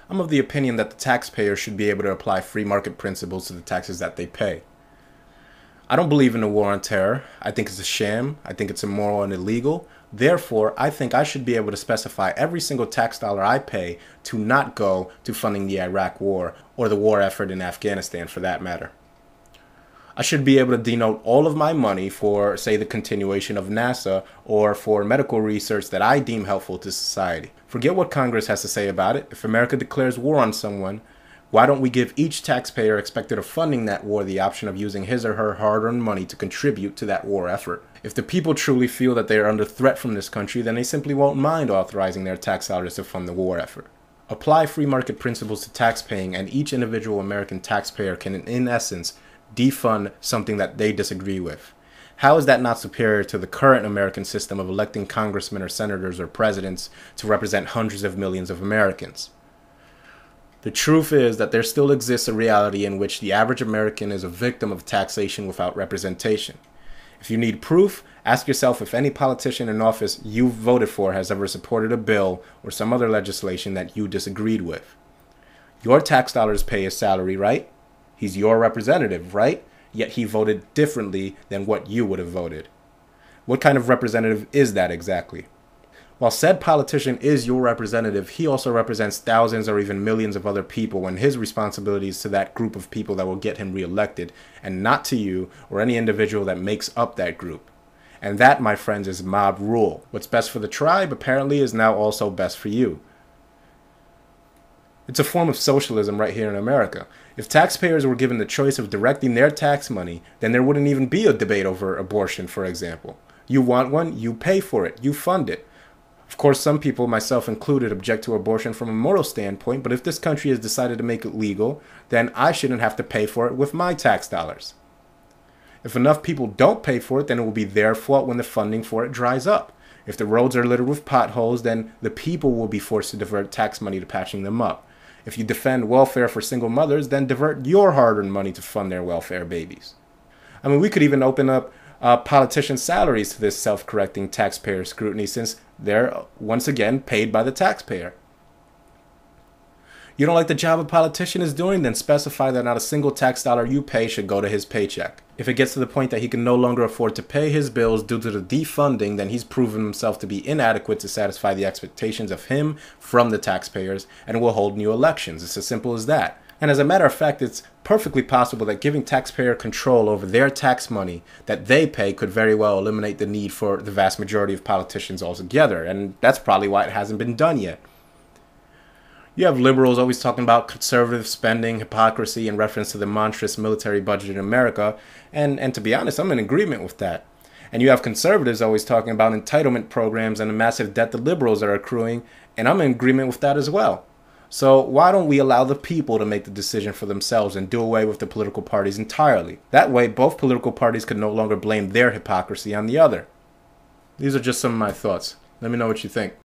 I'm of the opinion that the taxpayer should be able to apply free market principles to the taxes that they pay. I don't believe in a war on terror. I think it's a sham. I think it's immoral and illegal. Therefore, I think I should be able to specify every single tax dollar I pay to not go to funding the Iraq war or the war effort in Afghanistan for that matter. I should be able to denote all of my money for, say, the continuation of NASA or for medical research that I deem helpful to society. Forget what Congress has to say about it. If America declares war on someone, why don't we give each taxpayer expected of funding that war the option of using his or her hard-earned money to contribute to that war effort? If the people truly feel that they are under threat from this country, then they simply won't mind authorizing their tax dollars to fund the war effort. Apply free market principles to taxpaying, and each individual American taxpayer can, in essence, defund something that they disagree with. How is that not superior to the current American system of electing congressmen or senators or presidents to represent hundreds of millions of Americans? The truth is that there still exists a reality in which the average American is a victim of taxation without representation. If you need proof, ask yourself if any politician in office you voted for has ever supported a bill or some other legislation that you disagreed with. Your tax dollars pay his salary, right? He's your representative, right? Yet he voted differently than what you would have voted. What kind of representative is that exactly? While said politician is your representative, he also represents thousands or even millions of other people, and his responsibility is to that group of people that will get him reelected, and not to you or any individual that makes up that group. And that, my friends, is mob rule. What's best for the tribe apparently is now also best for you. It's a form of socialism right here in America. If taxpayers were given the choice of directing their tax money, then there wouldn't even be a debate over abortion, for example. You want one, you pay for it, you fund it. Of course, some people, myself included, object to abortion from a moral standpoint, but if this country has decided to make it legal, then I shouldn't have to pay for it with my tax dollars. If enough people don't pay for it, then it will be their fault when the funding for it dries up. If the roads are littered with potholes, then the people will be forced to divert tax money to patching them up. If you defend welfare for single mothers, then divert your hard-earned money to fund their welfare babies. I mean, we could even open up politicians' salaries to this self-correcting taxpayer scrutiny, since they're, once again, paid by the taxpayer. You don't like the job a politician is doing? Then specify that not a single tax dollar you pay should go to his paycheck. If it gets to the point that he can no longer afford to pay his bills due to the defunding, then he's proven himself to be inadequate to satisfy the expectations of him from the taxpayers, and will hold new elections. It's as simple as that. And as a matter of fact, it's perfectly possible that giving taxpayer control over their tax money that they pay could very well eliminate the need for the vast majority of politicians altogether, and that's probably why it hasn't been done yet. You have liberals always talking about conservative spending, hypocrisy, in reference to the monstrous military budget in America, and to be honest, I'm in agreement with that. And you have conservatives always talking about entitlement programs and the massive debt the liberals are accruing, and I'm in agreement with that as well. So why don't we allow the people to make the decision for themselves and do away with the political parties entirely? That way, both political parties could no longer blame their hypocrisy on the other. These are just some of my thoughts. Let me know what you think.